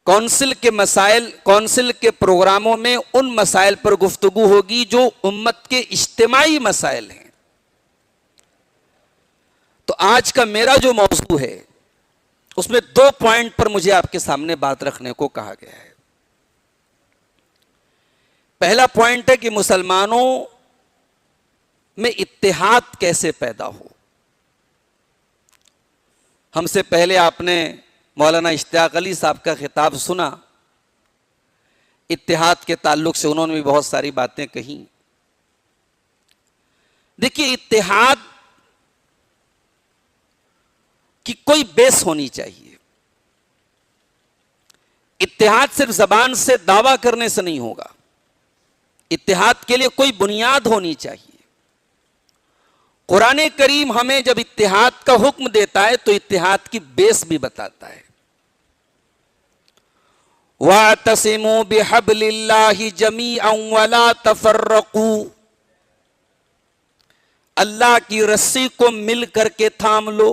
Council के मसाइल, council के प्रोग्रामों में उन मसाइल पर गुफ्तगू होगी जो उम्मत के इज्तिमाई मसाइल हैं। तो आज का मेरा जो मौजू है उसमें 2 पॉइंट पर मुझे आपके सामने बात रखने को कहा गया है। पहला पॉइंट है कि मुसलमानों में इत्तेहाद कैसे पैदा हो। हमसे पहले आपने मौलाना इश्तियाक अली साहब का खिताब सुना, इत्तेहाद के ताल्लुक से उन्होंने भी बहुत सारी बातें कही। देखिए, इत्तेहाद की कोई बेस होनी चाहिए। इत्तेहाद सिर्फ जबान से दावा करने से नहीं होगा, इत्तेहाद के लिए कोई बुनियाद होनी चाहिए। कुरान करीम हमें जब इत्तेहाद का हुक्म देता है तो इत्तेहाद की बेस भी बताता है। वातसिमू बिहब्लिल्लाहि जमीअन वला तफर्रकू, अल्लाह की रस्सी को मिल करके थाम लो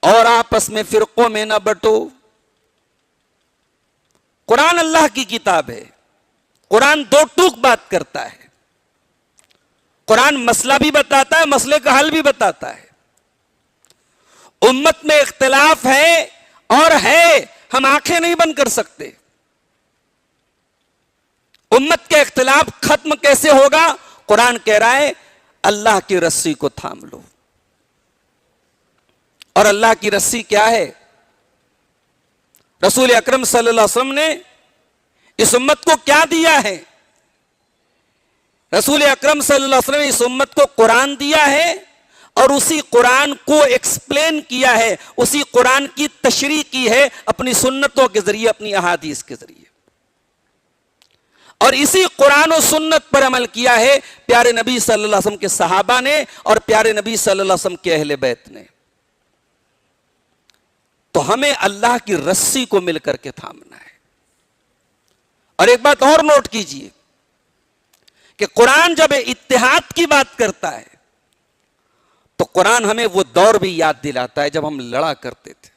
और आपस में फिरकों में न बंटो। कुरान अल्लाह की किताब है, कुरान 2 टूक बात करता है। कुरान मसला भी बताता है, मसले का हल भी बताता है। उम्मत में इख्तिलाफ है और है, हम आंखें नहीं बंद कर सकते। उम्मत के इख्तिलाफ खत्म कैसे होगा? कुरान कह रहा है अल्लाह की रस्सी को थाम लो। और अल्लाह की रस्सी क्या है? रसूल अकरम सल्लल्लाहु अलैहि वसल्लम ने इस उम्मत को क्या दिया है? रसूल अकरम सल्लल्लाहु अलैहि वसल्लम ने इस उम्मत को कुरान दिया है और उसी कुरान को एक्सप्लेन किया है, उसी कुरान की तशरीह की है अपनी सुन्नतों के जरिए, अपनी अहादीस के जरिए। और इसी कुरान और सुन्नत पर अमल किया है प्यारे नबी सल्लल्लाहु अलैहि वसल्लम के सहाबा ने और प्यारे नबी सल्लल्लाहु अलैहि वसल्लम के अहले बैत ने। तो हमें अल्लाह की रस्सी को मिलकर के थामना है। और एक बात और नोट कीजिए कि कुरान जब इत्तेहाद की बात करता है तो कुरान हमें वो दौर भी याद दिलाता है जब हम लड़ा करते थे।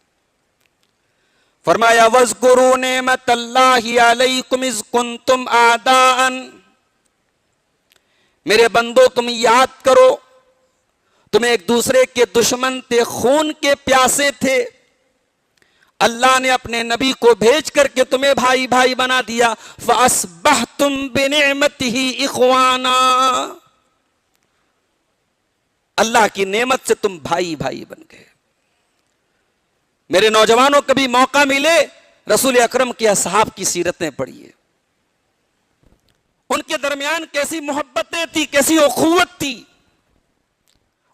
फरमाया वज़कुरू नेमतल्लाहि अलैकुम इज़ कुंतुम आदाअन, मेरे बंदो तुम याद करो, तुम एक दूसरे के दुश्मन थे, खून के प्यासे थे, अल्लाह ने अपने नबी को भेज करके तुम्हें भाई भाई बना दिया। फ़अस्बहतुम बिनिअमतिही इख़वाना, अल्लाह की नेमत से तुम भाई भाई बन गए। मेरे नौजवानों, कभी मौका मिले रसूल अकरम के असहाब की सीरतें पढ़िए। उनके दरमियान कैसी मोहब्बतें थी, कैसी उखुवत थी।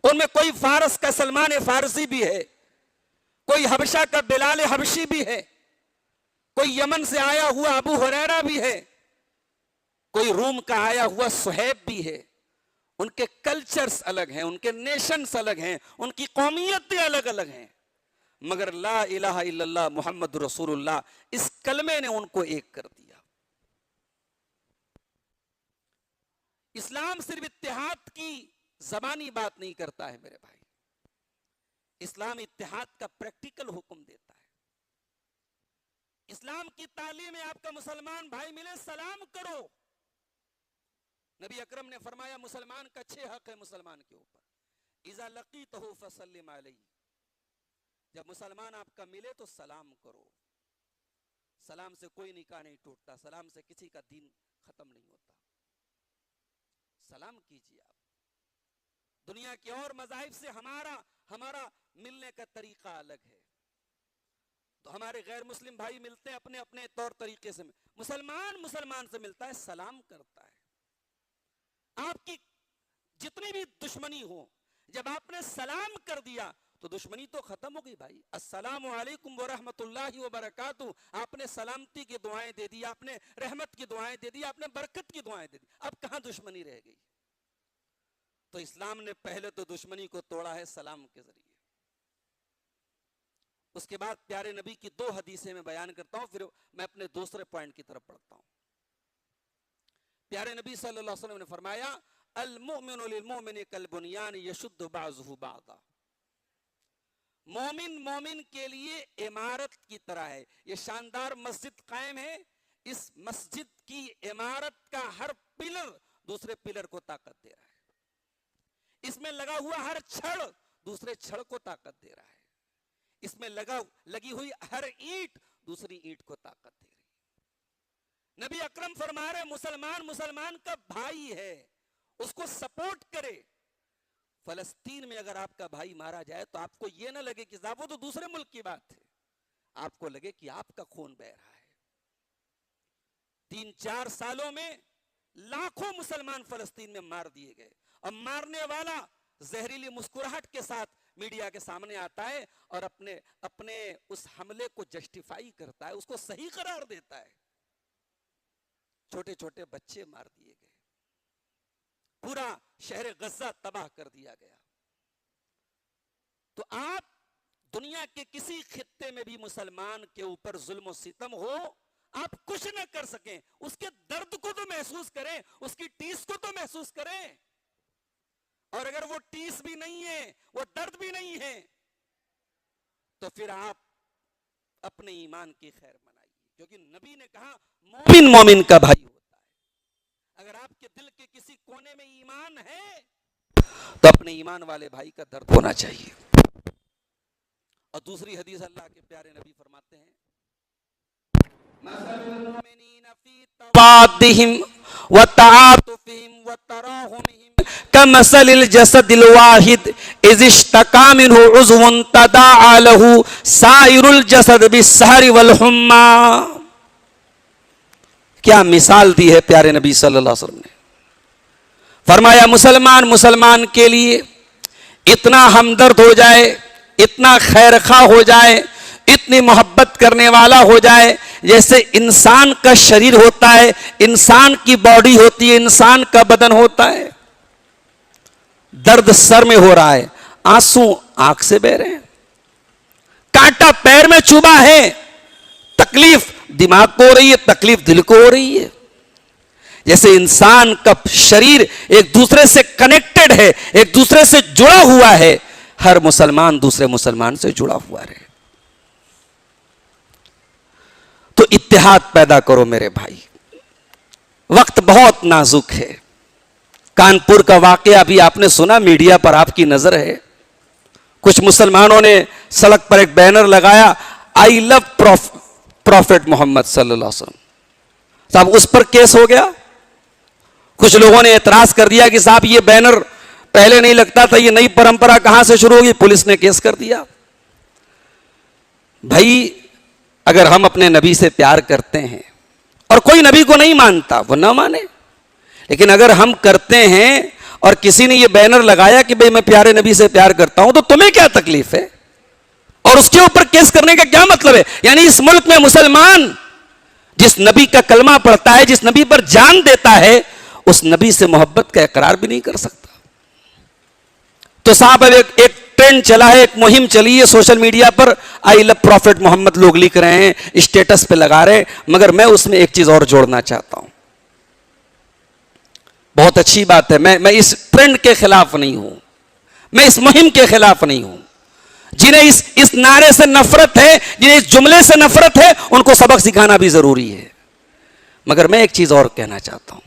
उनमें कोई फारस का सलमान फारसी भी है, कोई हबशा का बिलाल हबशी भी है, कोई यमन से आया हुआ अबू हुरैरा भी है, कोई रूम का आया हुआ सुहैब भी है। उनके कल्चर्स अलग हैं, उनके नेशंस अलग हैं, उनकी कौमियतें अलग अलग हैं, मगर ला इलाहा इल्लल्लाह मुहम्मद रसूलुल्लाह इस कलमे ने उनको एक कर दिया। इस्लाम सिर्फ इत्तेहाद की जबानी बात नहीं करता है मेरे भाई, इस्लाम इत्तेहाद का प्रैक्टिकल हुक्म देता है। इस्लाम की तालीम में आपका मुसलमान भाई मिले सलाम करो। नबी अकरम ने फरमाया मुसलमान का 6 हक है मुसलमान के ऊपर। इज़ा लक़ीतहु फसल्लिम अलैहि, जब मुसलमान आपका मिले तो सलाम करो। सलाम से कोई निकाह नहीं टूटता, सलाम से किसी का दीन खत्म नहीं होता। सलाम कीजिए आप। दुनिया के और मज़ाहिब से हमारा मिलने का तरीका अलग है। तो हमारे गैर मुस्लिम भाई मिलते हैं अपने अपने तौर तरीके से। मुसलमान से मिलता है, सलाम करता है। आपकी जितनी भी दुश्मनी हो, जब आपने सलाम कर दिया तो दुश्मनी तो खत्म हो गई भाई। अस्सलामु अलैकुम व रहमतुल्लाहि व बरकातुहू, आपने सलामती की दुआएं दे दी, आपने रहमत की दुआएं दे दी, आपने बरकत की दुआएं दे दी। अब कहां दुश्मनी रह गई? तो इस्लाम ने पहले तो दुश्मनी को तोड़ा है सलाम के जरिए। उसके बाद प्यारे नबी की 2 हदीसें मैं बयान करता हूं, फिर मैं अपने दूसरे पॉइंट की तरफ बढ़ता हूं। प्यारे नबी सल्लल्लाहु अलैहि वसल्लम ने फरमाया अल मुमिनु लिल मुमिनि कल बुनियान यशुद्दु बाज़ुहु बाज़ा, मोमिन मोमिन के लिए इमारत की तरह है। ये शानदार मस्जिद कायम है, इस मस्जिद की इमारत का हर पिलर दूसरे पिलर को ताकत दे रहा है। इसमें लगा हुआ हर छड़ दूसरे छड़ को ताकत दे रहा है। इसमें लगी हुई हर ईंट दूसरी ईंट को ताकत दे रही है। नबी अकरम फरमा रहे मुसलमान मुसलमान का भाई है, उसको सपोर्ट करे। फलस्तीन में अगर आपका भाई मारा जाए तो आपको यह ना लगे कि साहब वो तो दूसरे मुल्क की बात है, आपको लगे कि आपका खून बह रहा है। 3-4 सालों में लाखों मुसलमान फलस्तीन में मार दिए गए, और मारने वाला जहरीली मुस्कुराहट के साथ मीडिया के सामने आता है और अपने उस हमले को जस्टिफाई करता है, उसको सही करार देता है। छोटे छोटे बच्चे मार दिए गए, पूरा शहर गजा तबाह कर दिया गया। तो आप दुनिया के किसी खित्ते में भी मुसलमान के ऊपर जुल्म और सितम हो, आप कुछ न कर सकें, उसके दर्द को तो महसूस करें, उसकी टीस को तो महसूस करें। और अगर वो टीस भी नहीं है, वो दर्द भी नहीं है, तो फिर आप अपने ईमान की खैर मनाइए, क्योंकि नबी ने कहा मोमिन मोमिन का भाई होता है। अगर आपके दिल के किसी कोने में ईमान है तो अपने ईमान वाले भाई का दर्द होना चाहिए। और दूसरी हदीस अल्लाह के प्यारे नबी फरमाते हैं, मसलुल मुमिनीना फी तवाद्दिहिम व तआतुफिहिम व तराहुमिहिम कमसलिल जसदिल वाहिद इज़ इश्तका मिन्हु उज़वुन तदाअ लहु साइरुल जसद बिस्सहरि वल हुम्मा। क्या मिसाल दी है प्यारे नबी सल्लल्लाहु अलैहि वसल्लम ने। फरमाया मुसलमान मुसलमान के लिए इतना हमदर्द हो जाए, इतना खैरखा हो जाए, इतनी मोहब्बत करने वाला हो जाए, जैसे इंसान का शरीर होता है, इंसान की बॉडी होती है, इंसान का बदन होता है। दर्द सर में हो रहा है, आंसू आंख से बह रहे हैं, कांटा पैर में चुभा है, तकलीफ दिमाग को हो रही है, तकलीफ दिल को हो रही है। जैसे इंसान का शरीर एक दूसरे से कनेक्टेड है, एक दूसरे से जुड़ा हुआ है, हर मुसलमान दूसरे मुसलमान से जुड़ा हुआ रहे। तो इत्तेहाद पैदा करो मेरे भाई। वक्त बहुत नाजुक है। कानपुर का वाकया अभी आपने सुना, मीडिया पर आपकी नजर है। कुछ मुसलमानों ने सड़क पर एक बैनर लगाया, आई लव प्रॉफिट मोहम्मद सल्लल्लाहु अलैहि वसल्लम। साहब उस पर केस हो गया। कुछ लोगों ने एतराज कर दिया कि साहब ये बैनर पहले नहीं लगता था, ये नई परंपरा कहां से शुरू होगी। पुलिस ने केस कर दिया। भाई अगर हम अपने नबी से प्यार करते हैं, और कोई नबी को नहीं मानता वो ना माने, लेकिन अगर हम करते हैं और किसी ने ये बैनर लगाया कि भाई मैं प्यारे नबी से प्यार करता हूं, तो तुम्हें क्या तकलीफ है और उसके ऊपर केस करने का क्या मतलब है। यानी इस मुल्क में मुसलमान जिस नबी का कलमा पढ़ता है, जिस नबी पर जान देता है, उस नबी से मोहब्बत का इकरार भी नहीं कर सकता। तो साहब अब एक ट्रेंड चला है, एक मुहिम चली है सोशल मीडिया पर, आई लव प्रॉफिट मोहम्मद लोग लिख रहे हैं, स्टेटस पे लगा रहे हैं। मगर मैं उसमें एक चीज और जोड़ना चाहता हूं। बहुत अच्छी बात है, मैं इस ट्रेंड के खिलाफ नहीं हूं, मैं इस मुहिम के खिलाफ नहीं हूं। जिन्हें इस नारे से नफरत है, जिन्हें इस जुमले से नफरत है, उनको सबक सिखाना भी जरूरी है। मगर मैं एक चीज और कहना चाहता हूं।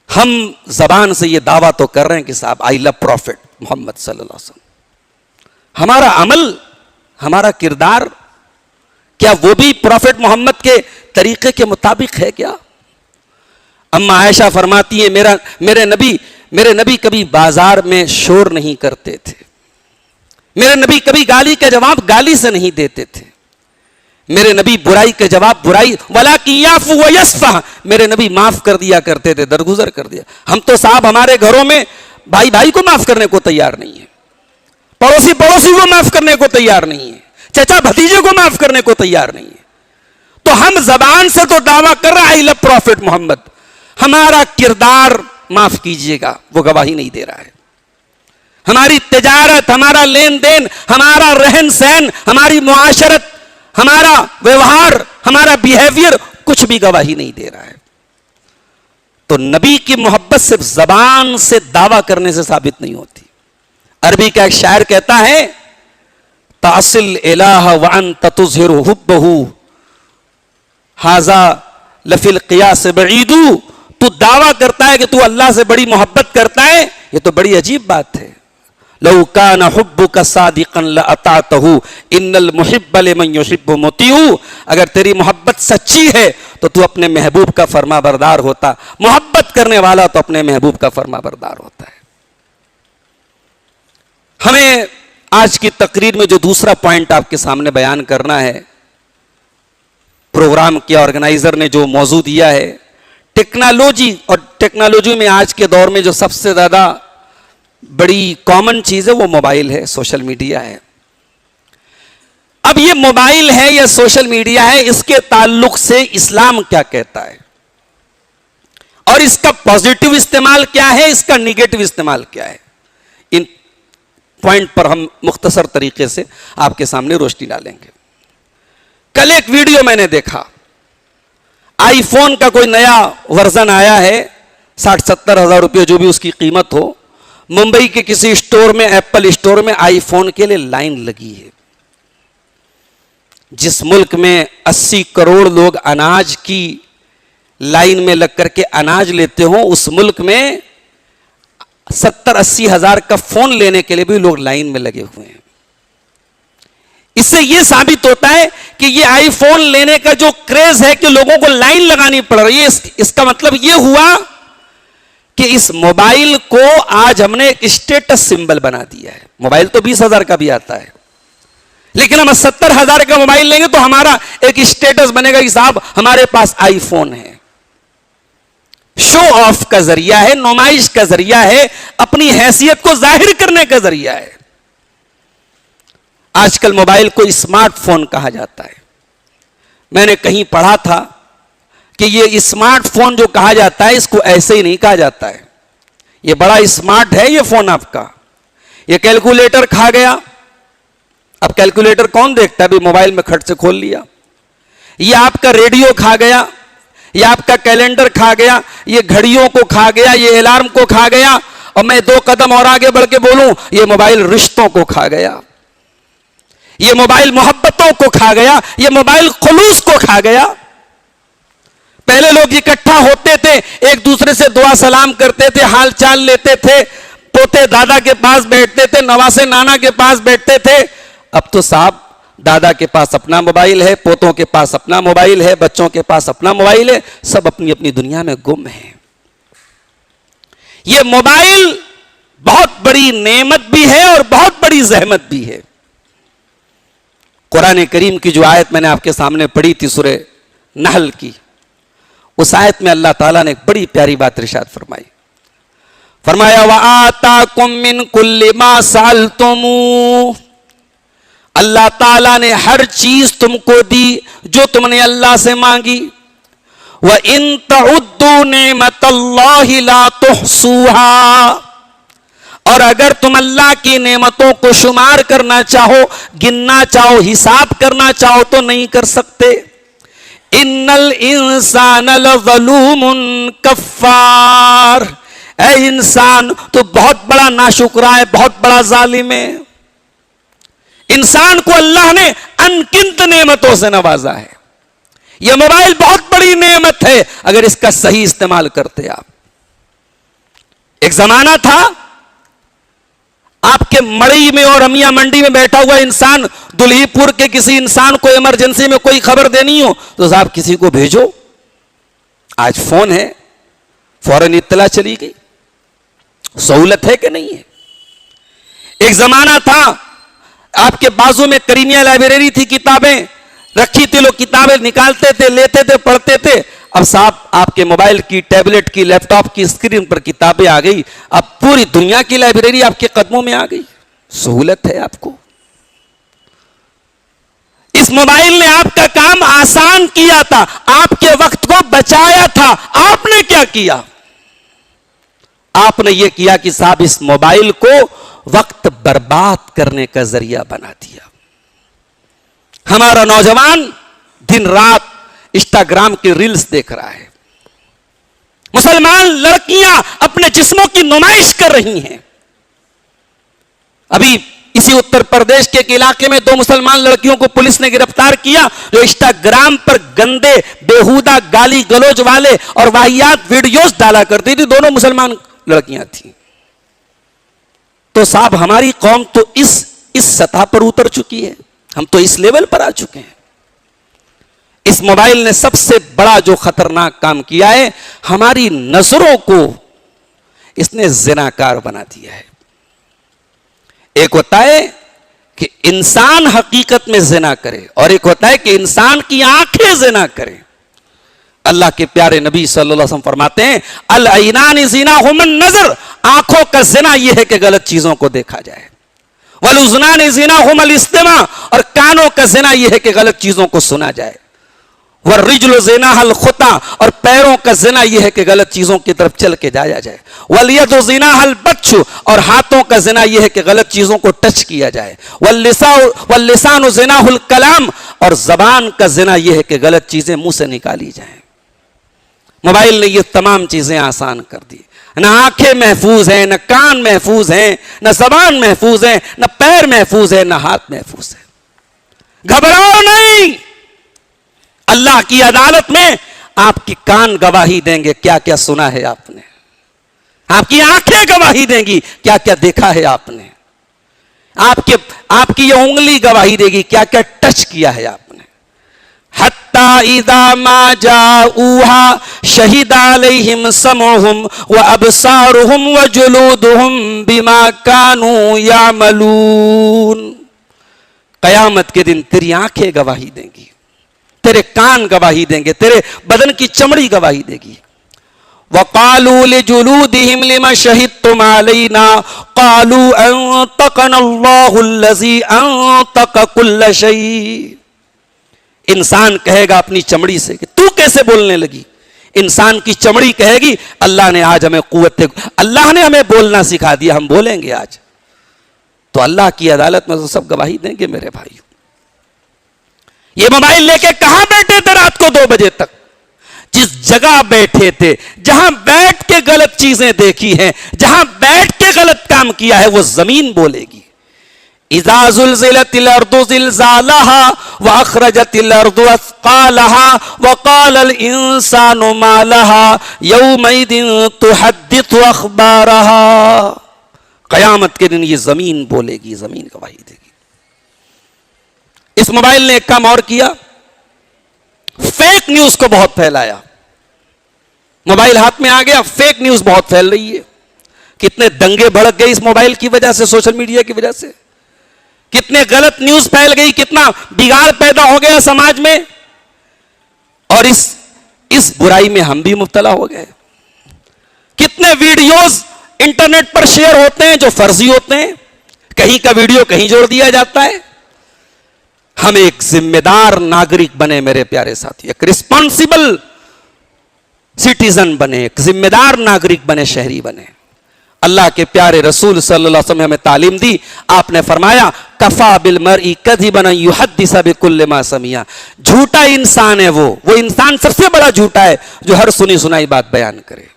हम जबान से ये दावा तो कर रहे हैं कि साहब आई लव प्रॉफिट मोहम्मद सल्लल्लाहु अलैहि वसल्लम। हमारा अमल, हमारा किरदार, क्या वो भी प्रॉफिट मोहम्मद के तरीके के मुताबिक है क्या? अम्मा आयशा फरमाती है, मेरे नबी कभी बाजार में शोर नहीं करते थे, मेरे नबी कभी गाली का जवाब गाली से नहीं देते थे, मेरे नबी बुराई का जवाब बुराई, वलाकिन याफू व यस्फह, मेरे नबी माफ कर दिया करते थे, दरगुजर कर दिया। हम तो साहब हमारे घरों में भाई भाई को माफ करने को तैयार नहीं है, पड़ोसी पड़ोसी को माफ करने को तैयार नहीं है, चचा भतीजे को माफ करने को तैयार नहीं है। तो हम जबान से तो दावा कर रहे हैं आई लव प्रॉफिट मोहम्मद, हमारा किरदार माफ कीजिएगा वो गवाही नहीं दे रहा है। हमारी तिजारत, हमारा लेन देन, हमारा रहन सहन, हमारी मुआशरत, हमारा व्यवहार, हमारा बिहेवियर कुछ भी गवाही नहीं दे रहा है। तो नबी की मोहब्बत सिर्फ जबान से दावा करने से साबित नहीं होती। अरबी का एक शायर कहता है, तासिल इलाह व अंत तुज़हिरु हुब्बहु हाजा लफिल क़ियास बईदू। तू दावा करता है कि तू अल्लाह से बड़ी मोहब्बत करता है, ये तो बड़ी अजीब बात है। लौ काना हुब्बुका सादिक़न लअतातहु इन्नल मुहिब्ब लिमन युहिब्बु मुतीउ। अगर तेरी मोहब्बत सच्ची है तो तू अपने महबूब का फरमाबरदार होता। मोहब्बत करने वाला तो अपने महबूब का फरमाबरदार होता है। हमें आज की तकरीर में जो दूसरा पॉइंट आपके सामने बयान करना है, प्रोग्राम के ऑर्गेनाइजर ने जो मौजू दिया है, टेक्नोलॉजी, और टेक्नोलॉजी में आज के दौर में जो सबसे ज्यादा बड़ी कॉमन चीज है वो मोबाइल है, सोशल मीडिया है। अब ये मोबाइल है या सोशल मीडिया है, इसके ताल्लुक से इस्लाम क्या कहता है और इसका पॉजिटिव इस्तेमाल क्या है, इसका निगेटिव इस्तेमाल क्या है, इन पॉइंट पर हम मुख्तसर तरीके से आपके सामने रोशनी डालेंगे। कल एक वीडियो मैंने देखा, आईफोन का कोई नया वर्जन आया है, 60-70 हज़ार रुपये जो भी उसकी कीमत हो। मुंबई के किसी स्टोर में, एप्पल स्टोर में आईफोन के लिए लाइन लगी है। जिस मुल्क में 80 करोड़ लोग अनाज की लाइन में लग करके अनाज लेते हो, उस मुल्क में 70-80 हज़ार का फोन लेने के लिए भी लोग लाइन में लगे हुए हैं। इससे यह साबित होता है कि यह आईफोन लेने का जो क्रेज है कि लोगों को लाइन लगानी पड़ रही है, इसका मतलब यह हुआ कि इस मोबाइल को आज हमने एक स्टेटस सिंबल बना दिया है। मोबाइल तो 20 हज़ार का भी आता है, लेकिन हम 70 हज़ार का मोबाइल लेंगे तो हमारा एक स्टेटस बनेगा कि साहब हमारे पास आईफोन है। शो ऑफ का जरिया है, नुमाइश का जरिया है, अपनी हैसियत को जाहिर करने का जरिया है। आजकल मोबाइल को स्मार्टफोन कहा जाता है। मैंने कहीं पढ़ा था कि ये स्मार्टफोन जो कहा जाता है, इसको ऐसे ही नहीं कहा जाता है। ये बड़ा स्मार्ट है ये फोन आपका, ये कैलकुलेटर खा गया। अब कैलकुलेटर कौन देखता है, अभी मोबाइल में खट से खोल लिया। ये आपका रेडियो खा गया, ये आपका कैलेंडर खा गया, ये घड़ियों को खा गया, ये अलार्म को खा गया, और मैं 2 कदम और आगे बढ़ के बोलूं, ये मोबाइल रिश्तों को खा गया, ये मोबाइल मोहब्बतों को खा गया, ये मोबाइल खुलूस को खा गया। पहले लोग इकट्ठा होते थे, एक दूसरे से दुआ सलाम करते थे, हाल चाल लेते थे, पोते दादा के पास बैठते थे, नवासे नाना के पास बैठते थे। अब तो साहब दादा के पास अपना मोबाइल है, पोतों के पास अपना मोबाइल है, बच्चों के पास अपना मोबाइल है, सब अपनी अपनी दुनिया में गुम है। यह मोबाइल बहुत बड़ी नेमत भी है और बहुत बड़ी जहमत भी है। कुरान करीम की जो आयत मैंने आपके सामने पढ़ी थी, सूरह नहल की, उस आयत में अल्लाह ताला ने एक बड़ी प्यारी बात इरशाद फरमाई। फरमाया व आताकुम मिन कुल्लि मा सअलतुमू, अल्लाह ताला ने हर चीज तुमको दी जो तुमने अल्लाह से मांगी। व इन तउद्दू नेमतल्लाहि ला तुहसूहा, और अगर तुम अल्लाह की नेमतों को शुमार करना चाहो, गिनना चाहो, हिसाब करना चाहो तो नहीं कर सकते। इन्नल इंसान लज़लूमुन कफ़्फ़ार, ऐ इंसान तो बहुत बड़ा नाशुक्रा है, बहुत बड़ा जालिम है। इंसान को अल्लाह ने अनगिनत नेमतों से नवाजा है। यह मोबाइल बहुत बड़ी नेमत है अगर इसका सही इस्तेमाल करते आप। एक जमाना था आपके मड़ई में और अमिया मंडी में बैठा हुआ इंसान, दुल्हीपुर के किसी इंसान को इमरजेंसी में कोई खबर देनी हो तो साहब किसी को भेजो, आज फोन है, फौरन इत्तला चली गई। सहूलत है कि नहीं है? एक जमाना था आपके बाजू में करीमिया लाइब्रेरी थी, किताबें रखी थी, लोग किताबें निकालते थे, लेते थे, पढ़ते थे। अब साहब आपके मोबाइल की, टैबलेट की, लैपटॉप की स्क्रीन पर किताबें आ गई। अब पूरी दुनिया की लाइब्रेरी आपके कदमों में आ गई। सहूलत है आपको। इस मोबाइल ने आपका काम आसान किया था, आपके वक्त को बचाया था। आपने क्या किया? आपने यह किया कि साहब इस मोबाइल को वक्त बर्बाद करने का जरिया बना दिया। हमारा नौजवान दिन रात इंस्टाग्राम के रील्स देख रहा है। मुसलमान लड़कियां अपने जिस्मों की नुमाइश कर रही हैं। अभी इसी उत्तर प्रदेश के एक इलाके में 2 मुसलमान लड़कियों को पुलिस ने गिरफ्तार किया जो इंस्टाग्राम पर गंदे बेहुदा गाली गलौज वाले और वाहियात वीडियोस डाला करती थी। दोनों मुसलमान लड़कियां थी। तो साहब हमारी कौम तो इस सतह पर उतर चुकी है, हम तो इस लेवल पर आ चुके हैं। इस मोबाइल ने सबसे बड़ा जो खतरनाक काम किया है, हमारी नजरों को इसने जिनाकार बना दिया है। एक होता है कि इंसान हकीकत में जिना करे और एक होता है कि इंसान की आंखें जिना करें। अल्लाह के प्यारे नबी सल्लल्लाहु अलैहि वसल्लम फरमाते हैं, अल ऐनान ज़िनाहुमुन नज़र, आंखों का जिना यह है कि गलत चीजों को देखा जाए। वल उज़नान ज़िनाहुमुल इस्तिमा, और कानों का जिना यह है कि गलत चीजों को सुना जाए। वर्रिज्लु ज़िनाहुल खुता, और पैरों का जिना यह है कि गलत चीजों की तरफ चल के जाया जाए। वल यदु ज़िनाहुल बत्शु, और हाथों का जिना यह है कि गलत चीजों को टच किया जाए। वल लिसानु ज़िनाहुल कलाम, और जबान का जिना यह है कि गलत चीजें मुंह से निकाली जाएं। मोबाइल ने ये तमाम चीजें आसान कर दी। न आंखें महफूज हैं, न कान महफूज हैं, न जबान महफूज है, न पैर महफूज है, न हाथ महफूज है। घबराओ नहीं, अल्लाह की अदालत में आपकी कान गवाही देंगे क्या क्या सुना है आपने, आपकी आंखें गवाही देंगी क्या क्या देखा है आपने, आपकी ये उंगली गवाही देगी क्या क्या टच किया है आपने। हत्ता इदा मा जाऊहा शहीदा अलैहिम समउहुम व अबसारुहुम व जुलूदुहुम बिमा कानू यामलून। कयामत के दिन तेरी आंखें गवाही देंगी, तेरे कान गवाही देंगे, तेरे बदन की चमड़ी गवाही देगी। वक़ालू लिजुलूदिहिम लिमा शहिदतुम अलैना क़ालू अंतक़नल्लाहु अल्लज़ी अंतक़ कुल्ल शै। इंसान कहेगा अपनी चमड़ी से कि तू कैसे बोलने लगी। इंसान की चमड़ी कहेगी अल्लाह ने आज हमें अल्लाह ने हमें बोलना सिखा दिया, हम बोलेंगे आज। तो अल्लाह की अदालत में तो सब गवाही देंगे मेरे भाइयों। ये मोबाइल लेके कहां बैठे थे रात को 2 बजे तक? जिस जगह बैठे थे, जहां बैठ के गलत चीजें देखी हैं, जहां बैठ के गलत काम किया है, वो जमीन बोलेगी। इज़ा ज़ुल्ज़िलतिल अर्दु ज़िल्ज़ालहा व अख़रजतिल अर्दु अस्क़ालहा व क़ालल इंसानु मा लहा यौमइज़िन तुहद्दिथु अख़बारहा। क़यामत के दिन ये जमीन बोलेगी, जमीन गवाही देगी। इस मोबाइल ने एक काम और किया, फेक न्यूज को बहुत फैलाया। मोबाइल हाथ में आ गया, फेक न्यूज बहुत फैल रही है। कितने दंगे भड़क गए इस मोबाइल की वजह से, सोशल मीडिया की वजह से। कितने गलत न्यूज फैल गई, कितना बिगाड़ पैदा हो गया समाज में। और इस बुराई में हम भी मुब्तला हो गए। कितने वीडियोस इंटरनेट पर शेयर होते हैं जो फर्जी होते हैं, कहीं का वीडियो कहीं जोड़ दिया जाता है। हम एक जिम्मेदार नागरिक बने मेरे प्यारे साथी, एक रिस्पॉन्सिबल सिटीजन बने, एक जिम्मेदार नागरिक बने, शहरी बने। अल्लाह के प्यारे रसूल सल्लल्लाहु अलैहि वसल्लम ने हमें तालीम दी। आपने फरमाया कफा बिल मरई कज़िबन युहद्दिस बिकुल्लि मा समिया। झूठा इंसान है वो इंसान सबसे बड़ा झूठा है जो हर सुनी सुनाई बात बयान करे।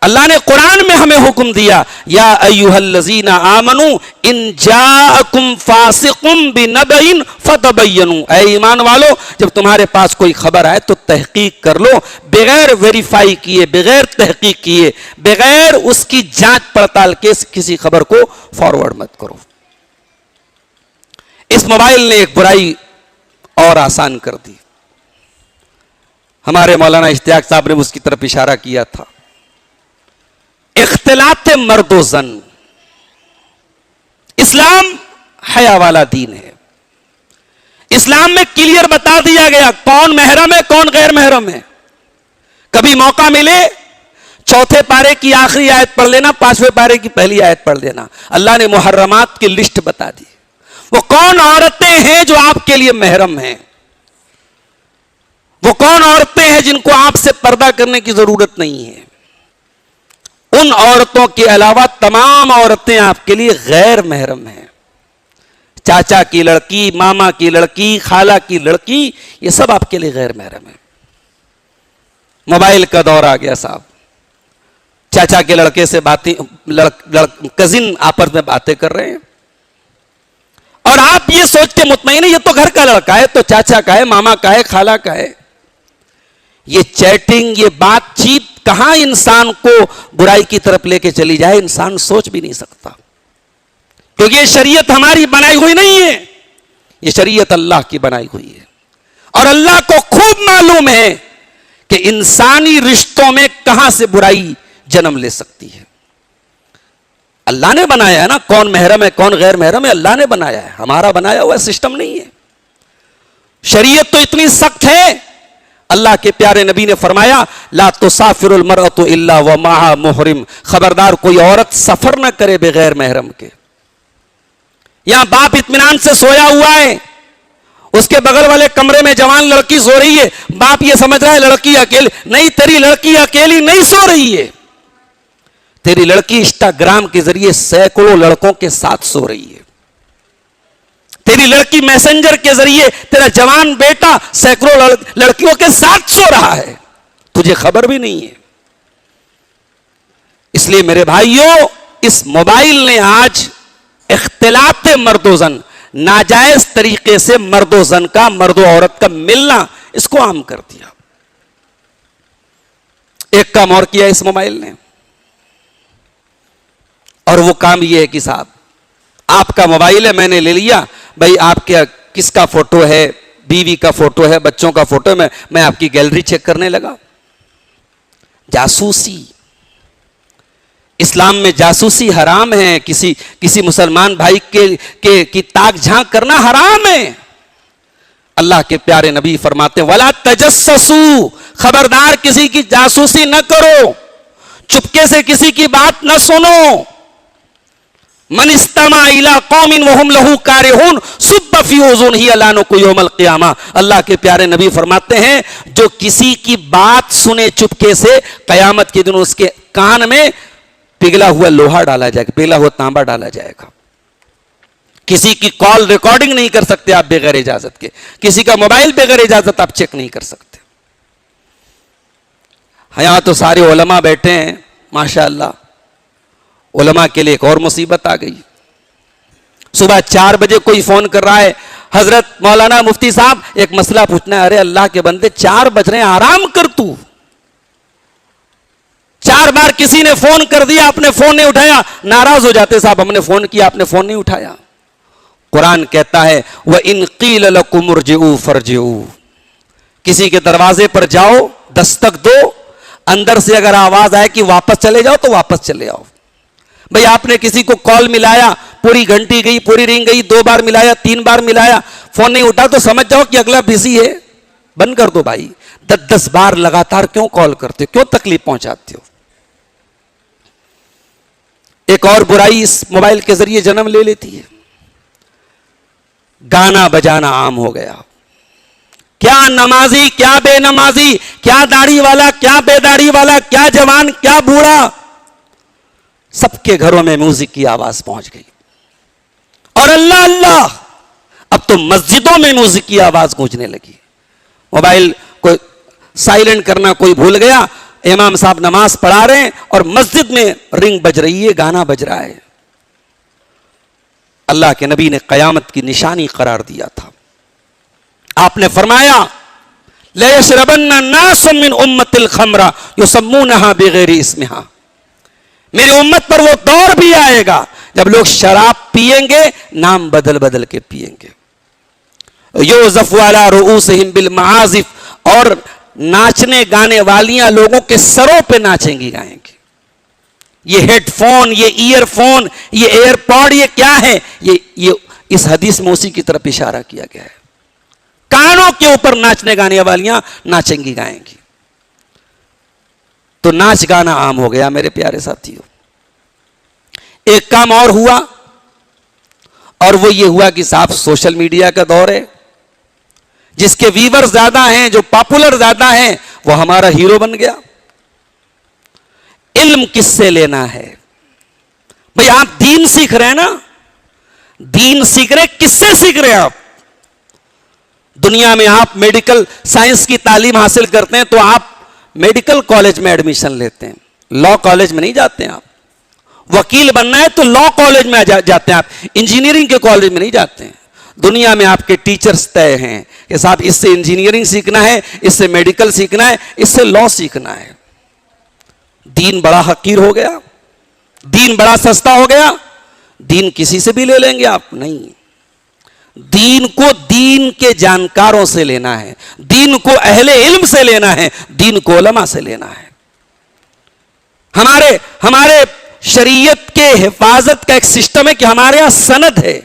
अल्लाह ने कुरान में हमें हुक्म दिया, या अय्युहल्लज़ीना आमनू इन जाअकुम फासिकुम बिनबइन फतबय्यनु। ऐ ईमान वालो, जब तुम्हारे पास कोई खबर आए तो तहकीक कर लो, बगैर वेरीफाई किए, बगैर तहकीक किए, बगैर उसकी जांच पड़ताल के किसी खबर को फॉरवर्ड मत करो। इस मोबाइल ने एक बुराई और आसान कर दी। हमारे मौलाना इश्तियाक साहब ने उसकी तरफ इशारा किया था। इख्तिलात मर्दो जन। इस्लाम हया वाला दीन है। इस्लाम में क्लियर बता दिया गया कौन महरम है, कौन गैर महरम है। कभी मौका मिले चौथे पारे की आखिरी आयत पढ़ लेना, 5वें पारे की पहली आयत पढ़ लेना। अल्लाह ने मुहर्रमात की लिस्ट बता दी। वो कौन औरतें हैं जो आपके लिए महरम हैं, वो कौन औरतें हैं जिनको आपसे पर्दा करने की जरूरत नहीं है। उन औरतों के अलावा तमाम औरतें आपके लिए गैर महरम हैं। चाचा की लड़की, मामा की लड़की, खाला की लड़की, ये सब आपके लिए गैर महरम है। मोबाइल का दौर आ गया साहब। चाचा के लड़के से बातें, कजिन आपस में बातें कर रहे हैं, और आप ये सोच के मुतमईन है ये तो घर का लड़का है, तो चाचा का है, मामा का है, खाला का है। ये चैटिंग, ये बातचीत कहां इंसान को बुराई की तरफ लेके चली जाए, इंसान सोच भी नहीं सकता। क्योंकि ये शरीयत हमारी बनाई हुई नहीं है, ये शरीयत अल्लाह की बनाई हुई है। और अल्लाह को खूब मालूम है कि इंसानी रिश्तों में कहां से बुराई जन्म ले सकती है। अल्लाह ने बनाया है ना, कौन महरम है कौन गैर महरम है, अल्लाह ने बनाया है, हमारा बनाया हुआ सिस्टम नहीं है। शरीयत तो इतनी सख्त है, अल्लाह के प्यारे नबी ने फरमाया ला तुसाफिरुल मरअतु इल्ला व माहा मुहरिम, खबरदार कोई औरत सफर ना करे बगैर महरम के। यहां बाप इत्मीनान से सोया हुआ है, उसके बगल वाले कमरे में जवान लड़की सो रही है, बाप ये समझ रहा है लड़की अकेली नहीं, तेरी लड़की अकेली नहीं सो रही है, तेरी लड़की इंस्टाग्राम के जरिए सैकड़ों लड़कों के साथ सो रही है, तेरी लड़की मैसेंजर के जरिए तेरा जवान बेटा सैकड़ों लड़कियों के साथ सो रहा है, तुझे खबर भी नहीं है। इसलिए मेरे भाइयों, इस मोबाइल ने आज इख्तिलात मर्दोजन, नाजायज तरीके से मर्दोजन का, मर्दो औरत का मिलना, इसको आम कर दिया। एक काम और किया इस मोबाइल ने, और वो काम ये है कि साहब आपका मोबाइल है, मैंने ले लिया, भाई आपके किसका फोटो है, बीवी का फोटो है, बच्चों का फोटो है, मैं आपकी गैलरी चेक करने लगा। जासूसी, इस्लाम में जासूसी हराम है, किसी मुसलमान भाई की ताक झांक करना हराम है। अल्लाह के प्यारे नबी फरमाते हैं वला तजस्ससू, खबरदार किसी की जासूसी न करो, चुपके से किसी की बात न सुनो। मन इस्तमा इला कौमिन वहुम लहू कारिहून सुब्ब फी उज़ुनिही अलानुकु यौमल क़ियामा, अल्लाह के प्यारे नबी फरमाते हैं जो किसी की बात सुने चुपके से, कयामत के दिन उसके कान में पिघला हुआ लोहा डाला जाएगा, पिघला हुआ तांबा डाला जाएगा। किसी की कॉल रिकॉर्डिंग नहीं कर सकते आप बगैर इजाजत के, किसी का मोबाइल बगैर इजाजत आप चेक नहीं कर सकते। यहां तो सारे उलमा बैठे हैं माशाअल्लाह, उलमा के लिए एक और मुसीबत आ गई। सुबह 4 बजे कोई फोन कर रहा है, हजरत मौलाना मुफ्ती साहब एक मसला पूछना है। अरे अल्लाह के बंदे 4 बज रहे हैं, आराम कर तू। 4 बार किसी ने फोन कर दिया, आपने फोन नहीं उठाया, नाराज हो जाते साहब हमने फोन किया आपने फोन नहीं उठाया। कुरान कहता है व इन क़ील लकुम उर्जिऊ फर्जिऊ, किसी के दरवाजे पर जाओ, दस्तक दो, अंदर से अगर आवाज आए कि वापस चले जाओ तो वापस चले आओ। भाई आपने किसी को कॉल मिलाया, पूरी घंटी गई, पूरी रिंग गई, 2 बार मिलाया, 3 बार मिलाया, फोन नहीं उठा तो समझ जाओ कि अगला बिजी है, बंद कर दो भाई। 10-10 बार लगातार क्यों कॉल करते हो, क्यों तकलीफ पहुंचाते हो। एक और बुराई इस मोबाइल के जरिए जन्म ले लेती है, गाना बजाना आम हो गया। क्या नमाजी क्या बेनमाजी, क्या दाढ़ी वाला क्या बेदाढ़ी वाला, क्या जवान क्या बूढ़ा, सबके घरों में म्यूजिक की आवाज पहुंच गई। और अल्लाह अल्लाह, अब तो मस्जिदों में म्यूजिक की आवाज गूंजने लगी। मोबाइल को साइलेंट करना कोई भूल गया, इमाम साहब नमाज पढ़ा रहे हैं और मस्जिद में रिंग बज रही है, गाना बज रहा है। अल्लाह के नबी ने कयामत की निशानी करार दिया था। आपने फरमाया ला यशरबन्ना नासुम मिन उम्मतिल खमरा युसम्मूनहा बिगैरि इस्मिहा, मेरी उम्मत पर वो दौर भी आएगा जब लोग शराब पिएंगे, नाम बदल बदल के पिएंगे। युज़फ़ु अला रुऊसिहिम बिल मआज़िफ़, और नाचने गाने वालियां लोगों के सरों पे नाचेंगी गाएंगी। ये हेडफोन, ये ईयरफोन, ये एयरपॉड, ये क्या है, ये इस हदीस में उसी की तरफ इशारा किया गया है। कानों के ऊपर नाचने गाने वालियां नाचेंगी गाएंगी। तो नाच गाना आम हो गया मेरे प्यारे साथियों। एक काम और हुआ, और वो ये हुआ कि साहब सोशल मीडिया का दौर है, जिसके व्यूअर्स ज्यादा हैं, जो पॉपुलर ज्यादा हैं, वो हमारा हीरो बन गया। इल्म किससे लेना है भाई, आप दीन सीख रहे हैं ना, दीन सीख रहे, किससे सीख रहे हैं आप। दुनिया में आप मेडिकल साइंस की तालीम हासिल करते हैं तो आप मेडिकल कॉलेज में एडमिशन लेते हैं, लॉ कॉलेज में नहीं जाते हैं आप। वकील बनना है तो लॉ कॉलेज में जाते हैं आप, इंजीनियरिंग के कॉलेज में नहीं जाते हैं। दुनिया में आपके टीचर्स तय हैं कि साहब इससे इंजीनियरिंग सीखना है, इससे मेडिकल सीखना है, इससे लॉ सीखना है। दीन बड़ा हकीर हो गया, दीन बड़ा सस्ता हो गया। दीन किसी से भी ले लेंगे आप, नहीं। दीन को दीन के जानकारों से लेना है, दीन को अहले इल्म से लेना है, दीन को उलमा से लेना है। हमारे शरीयत के हिफाजत का एक सिस्टम है कि हमारे यहां सनद है।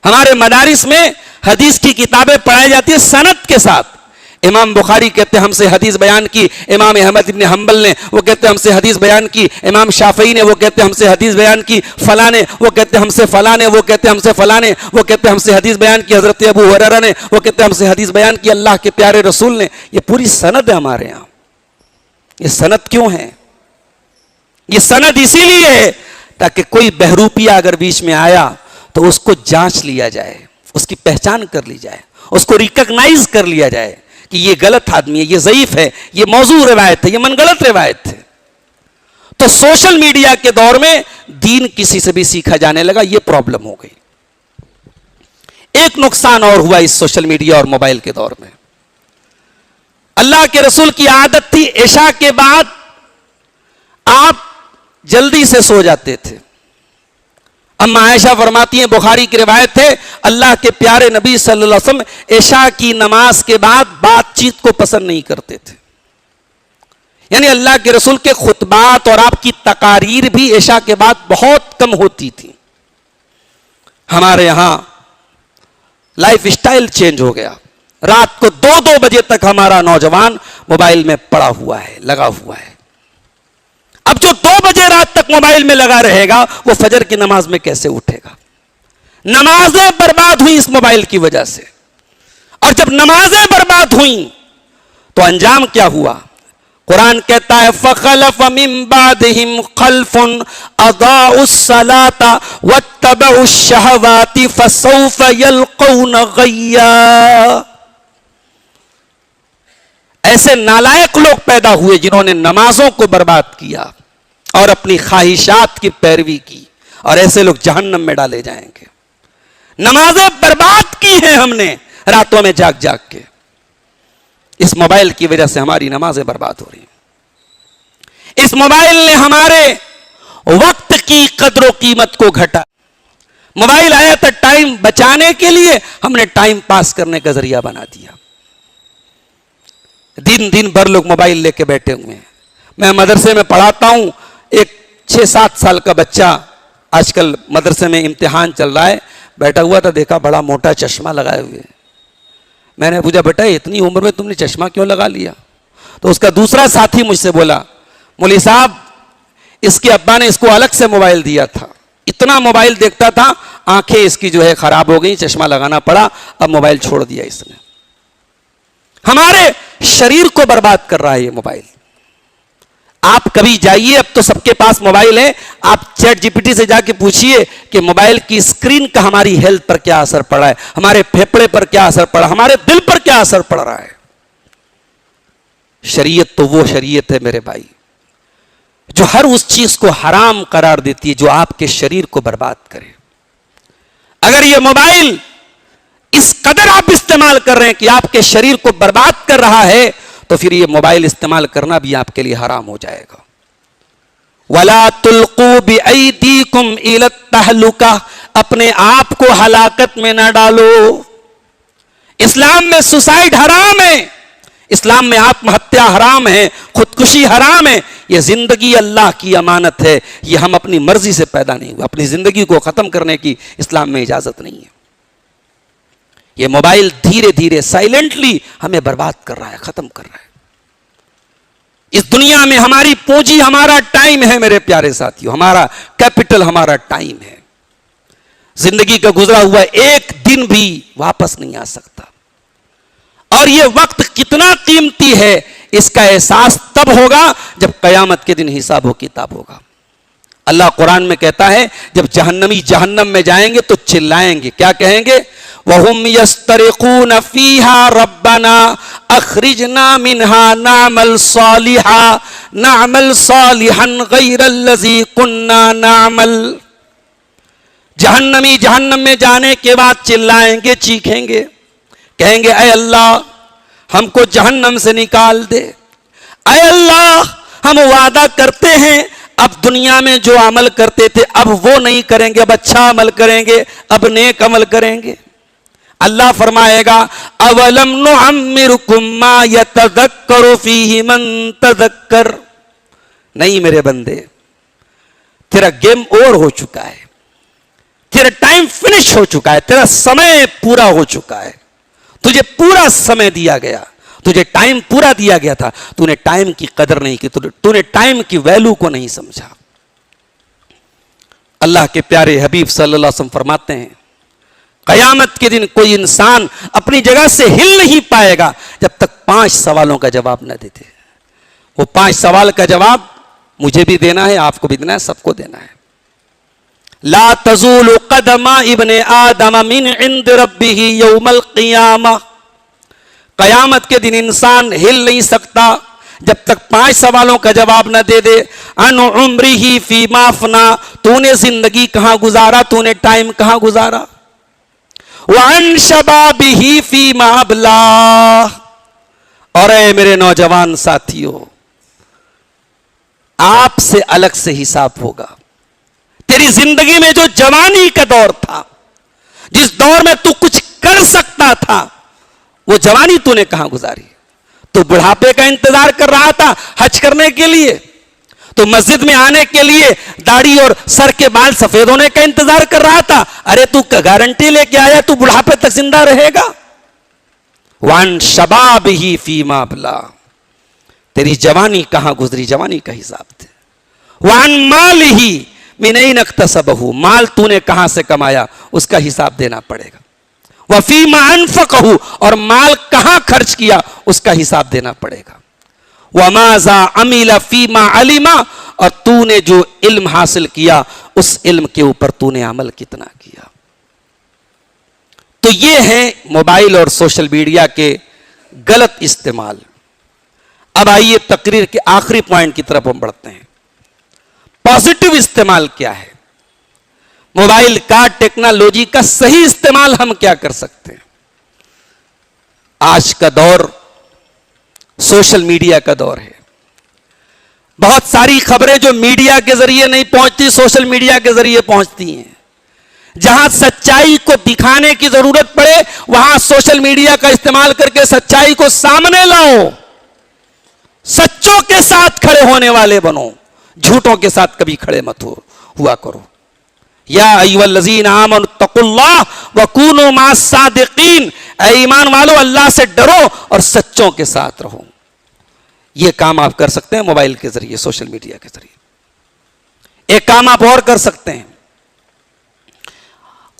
हमारे मदारिस में हदीस की किताबें पढ़ाई जाती है सनद के साथ। इमाम बुखारी कहते हैं हमसे हदीस बयान की इमाम अहमद इब्न हंबल ने, वो कहते हैं हमसे हदीस बयान की इमाम शाफई ने, वो कहते हैं हमसे हदीस बयान की फला ने, वो कहते हैं हमसे फला ने, वो कहते हैं हमसे फला ने, वो कहते हैं हमसे हदीस बयान की हजरत अबू हुरैरा ने, वो कहते हैं हमसे हदीस बयान की अल्लाह के प्यारे रसूल ने। ये पूरी सनद है हमारे यहाँ। ये सनद क्यों है? ये सनद इसीलिए है ताकि कोई बहरूपिया अगर बीच में आया तो उसको जांच लिया जाए, उसकी पहचान कर ली जाए, उसको रिकॉग्नाइज कर लिया जाए कि ये गलत आदमी है, ये ज़ईफ है, ये मौजू रिवायत है, ये मनगढ़ंत रिवायत है। तो सोशल मीडिया के दौर में दीन किसी से भी सीखा जाने लगा, ये प्रॉब्लम हो गई। एक नुकसान और हुआ इस सोशल मीडिया और मोबाइल के दौर में। अल्लाह के रसूल की आदत थी इशा के बाद आप जल्दी से सो जाते थे। अम्मा आयशा फरमाती हैं, बुखारी की रिवायत है, अल्लाह के प्यारे नबी सल्लल्लाहु अलैहि वसल्लम इशा की नमाज के बाद बातचीत को पसंद नहीं करते थे। यानी अल्लाह के रसूल के खुतबात और आपकी तकारीर भी इशा के बाद बहुत कम होती थी। हमारे यहां लाइफ स्टाइल चेंज हो गया। रात को 2-2 बजे तक हमारा नौजवान मोबाइल में पड़ा हुआ है, लगा हुआ है। अब जो 2 बजे रात तक मोबाइल में लगा रहेगा वो फजर की नमाज में कैसे उठेगा? नमाजें बर्बाद हुई इस मोबाइल की वजह से। और जब नमाजें बर्बाद हुई तो अंजाम क्या हुआ? कुरान कहता है फखलफ मिन बादिहिम खल्फुन अदाउस सलाता वत्तबउश शहवाति फसौफ यल्कौन गय्या। ऐसे नालायक लोग पैदा हुए जिन्होंने नमाजों को बर्बाद किया और अपनी ख्वाहिशात की पैरवी की, और ऐसे लोग जहन्नम में डाले जाएंगे। नमाजें बर्बाद की हैं हमने रातों में जाग जाग के। इस मोबाइल की वजह से हमारी नमाजें बर्बाद हो रही हैं। इस मोबाइल ने हमारे वक्त की कदर कीमत को घटा। मोबाइल आया था टाइम बचाने के लिए, हमने टाइम पास करने का जरिया बना दिया। दिन दिन भर लोग मोबाइल लेके बैठे हुए हैं। मैं मदरसे में पढ़ाता हूं, एक 6-7 साल का बच्चा आजकल मदरसे में इम्तिहान चल रहा है, बैठा हुआ था, देखा बड़ा मोटा चश्मा लगाए हुए। मैंने पूछा बेटा इतनी उम्र में तुमने चश्मा क्यों लगा लिया? तो उसका दूसरा साथी मुझसे बोला, मौलवी साहब इसके अब्बा ने इसको अलग से मोबाइल दिया था, इतना मोबाइल देखता था, आंखें इसकी जो है खराब हो गई, चश्मा लगाना पड़ा, अब मोबाइल छोड़ दिया इसने। हमारे शरीर को बर्बाद कर रहा है ये मोबाइल। आप कभी जाइए, अब तो सबके पास मोबाइल है, आप चैट जीपीटी से जाके पूछिए कि मोबाइल की स्क्रीन का हमारी हेल्थ पर क्या असर पड़ा है, हमारे फेफड़े पर क्या असर पड़ा, हमारे दिल पर क्या असर पड़ रहा है। शरीयत तो वो शरीयत है मेरे भाई जो हर उस चीज को हराम करार देती है जो आपके शरीर को बर्बाद करे। अगर ये मोबाइल इस कदर आप इस्तेमाल कर रहे हैं कि आपके शरीर को बर्बाद कर रहा है, तो फिर ये मोबाइल इस्तेमाल करना भी आपके लिए हराम हो जाएगा। वला तुल्कू बिअयदीकुम इलत तहलुका, अपने आप को हलाकत में ना डालो। इस्लाम में सुसाइड हराम है, इस्लाम में आत्महत्या हराम है, खुदकुशी हराम है। यह जिंदगी अल्लाह की अमानत है, यह हम अपनी मर्जी से पैदा नहीं हुए। अपनी जिंदगी को खत्म करने की इस्लाम में इजाजत नहीं है। यह मोबाइल धीरे धीरे साइलेंटली हमें बर्बाद कर रहा है, खत्म कर रहा है। इस दुनिया में हमारी पूंजी हमारा टाइम है मेरे प्यारे साथियों, हमारा कैपिटल हमारा टाइम है। जिंदगी का गुजरा हुआ एक दिन भी वापस नहीं आ सकता, और यह वक्त कितना कीमती है इसका एहसास तब होगा जब कयामत के दिन हिसाब व किताब होगा। अल्लाह कुरान में कहता है जब जहन्नमी जहन्नम में जाएंगे तो चिल्लाएंगे, क्या कहेंगे? वहुम यस्तरिकून फीहा रब्बना अखरिजना मिन्हा नामल सालिहा नअमल सालिहन गैरल्लज़ी कुन्ना नअमल। जहन्नमी जहन्नम में जाने के बाद चिल्लाएंगे, चीखेंगे, कहेंगे ऐ अल्लाह हमको जहन्नम से निकाल दे। ऐ अल्लाह हम वादा करते हैं अब दुनिया में जो अमल करते थे अब वो नहीं करेंगे, अब अच्छा अमल करेंगे, अब नेक अमल करेंगे। अल्लाह फरमाएगा अवलम नुअम्मिरुकुम मा यतज़क्करु फीहि मन तज़क्कर। नहीं मेरे बंदे, तेरा गेम ओवर हो चुका है, तेरा टाइम फिनिश हो चुका है, तेरा समय पूरा हो चुका है, तुझे पूरा समय दिया गया, तुझे टाइम पूरा दिया गया था, तूने टाइम की कदर नहीं की, तूने टाइम की वैल्यू को नहीं समझा। अल्लाह के प्यारे हबीब सल्लल्लाहु अलैहि वसल्लम फरमाते हैं कयामत के दिन कोई इंसान अपनी जगह से हिल नहीं पाएगा जब तक 5 सवालों का जवाब न देते। वो 5 सवाल का जवाब मुझे भी देना है, आपको भी देना है, सबको देना है। ला तज़ूलु क़दमा इब्ने आदम मिन इंद रब्बिही यौमल क़ियामा। कयामत के दिन इंसान हिल नहीं सकता जब तक 5 सवालों का जवाब न दे दे। अन उम्रिही फ़ीमा अफ़ना, तूने जिंदगी कहां गुजारा, तूने टाइम कहां गुजारा। वअन शबाबिही फ़ीमा अबला, और ऐ मेरे नौजवान साथियों आपसे अलग से हिसाब होगा। तेरी जिंदगी में जो जवानी का दौर था, जिस दौर में तू कुछ कर सकता था, वो जवानी तूने कहां गुजारी। तो बुढ़ापे का इंतजार कर रहा था हज करने के लिए, तो मस्जिद में आने के लिए दाढ़ी और सर के बाल सफेद होने का इंतजार कर रहा था। अरे तू गारंटी लेके आया तू बुढ़ापे तक जिंदा रहेगा। वन शबाबिही फीमा अबला, तेरी जवानी कहां गुजरी, जवानी का हिसाब थे। वन मालिही मिन ऐन इक्तसबहू, माल तूने कहां से कमाया उसका हिसाब देना पड़ेगा। वफीमा अनफकहू, और माल कहां खर्च किया उसका हिसाब देना पड़ेगा। वमाजा अमिला फीमा अलिमा, और तूने जो इल्म हासिल किया उस इल्म के ऊपर तूने अमल कितना किया। तो ये है मोबाइल और सोशल मीडिया के गलत इस्तेमाल। अब आइए तकरीर के आखिरी पॉइंट की तरफ हम बढ़ते हैं। पॉजिटिव इस्तेमाल क्या है मोबाइल का, टेक्नोलॉजी का सही इस्तेमाल हम क्या कर सकते हैं। आज का दौर सोशल मीडिया का दौर है। बहुत सारी खबरें जो मीडिया के जरिए नहीं पहुंचती, सोशल मीडिया के जरिए पहुंचती हैं। जहां सच्चाई को दिखाने की जरूरत पड़े वहां सोशल मीडिया का इस्तेमाल करके सच्चाई को सामने लाओ। सच्चों के साथ खड़े होने वाले बनो, झूठों के साथ कभी खड़े मत हुआ करो। या अय्युहल्लज़ीना आमनु तक़ुल्लाह व कूनू मास सादिक़ीन, ऐ ईमान वालो अल्लाह से डरो और सच्चों के साथ रहो। यह काम आप कर सकते हैं मोबाइल के जरिए, सोशल मीडिया के जरिए। एक काम आप और कर सकते हैं,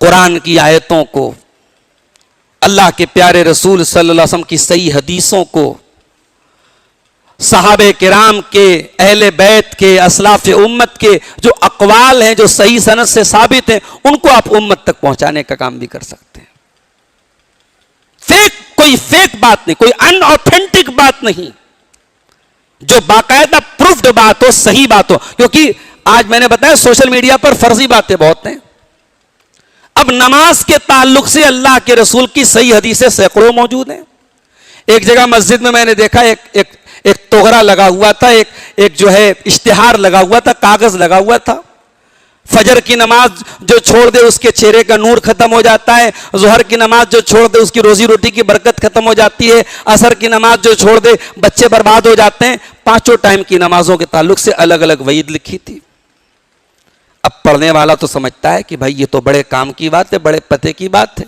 कुरान की आयतों को, अल्लाह के प्यारे रसूल सल्लल्लाहु अलैहि वसल्लम की सही हदीसों को, सहाबे किराम के, अहले बैत के, असलाफ उम्मत के जो अक़वाल हैं, जो सही सनद से साबित हैं, उनको आप उम्मत तक पहुंचाने का काम भी कर सकते हैं। कोई फेक बात नहीं, कोई अनऑथेंटिक बात नहीं, जो बाकायदा प्रूफ्ड बात हो, सही बात हो। क्योंकि आज मैंने बताया सोशल मीडिया पर फर्जी बातें बहुत हैं। अब नमाज के ताल्लुक से अल्लाह के रसूल की सही हदीसें सैकड़ों मौजूद हैं। एक जगह मस्जिद में मैंने देखा एक तोहरा लगा हुआ था, एक जो है इश्तिहार लगा हुआ था, कागज लगा हुआ था। फजर की नमाज जो छोड़ दे उसके चेहरे का नूर खत्म हो जाता है, ज़ोहर की नमाज जो छोड़ दे उसकी रोजी रोटी की बरकत खत्म हो जाती है, असर की नमाज जो छोड़ दे बच्चे बर्बाद हो जाते हैं। 5 टाइम की नमाजों के ताल्लुक से अलग अलग वईद लिखी थी। अब पढ़ने वाला तो समझता है कि भाई ये तो बड़े काम की बात है, बड़े पते की बात है।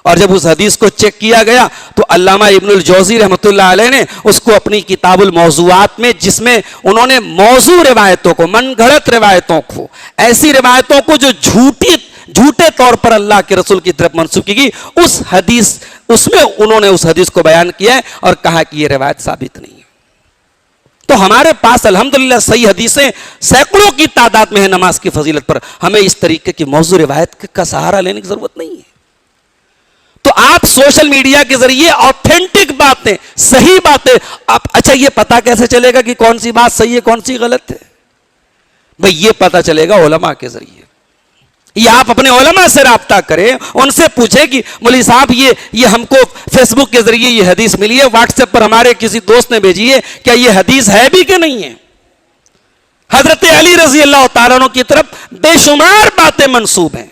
और जब उस हदीस को चेक किया गया तो अल्लामा इब्नुल जौज़ी रहमतुल्लाह अलैह ने उसको अपनी किताबुल मौज़ूआत में, जिसमें उन्होंने मौजू रिवायतों को, मनगढ़ंत रिवायतों को, ऐसी रिवायतों को जो झूठे तौर पर अल्लाह के रसूल की तरफ मंसूब की गई, उस हदीस, उसमें उन्होंने उस हदीस को बयान किया है और कहा कि यह रिवायत साबित नहीं है। तो हमारे पास अल्हम्दुलिल्लाह सही हदीसें सैकड़ों की तादाद में है नमाज की फजीलत पर। हमें इस तरीके की मौजू रिवायत का सहारा लेने की जरूरत नहीं है। तो आप सोशल मीडिया के जरिए ऑथेंटिक बातें, सही बातें, आप अच्छा ये पता कैसे चलेगा कि कौन सी बात सही है कौन सी गलत है? भाई ये पता चलेगा उलमा के जरिए। ये आप अपने उलमा से राब्ता करें, उनसे पूछें कि मौलवी साहब ये हमको फेसबुक के जरिए ये हदीस मिली है, व्हाट्सएप पर हमारे किसी दोस्त ने भेजी है, क्या ये हदीस है भी कि नहीं है? हजरत अली रजी अल्लाह तआला अन्हु की तरफ बेशुमार बातें मंसूब हैं,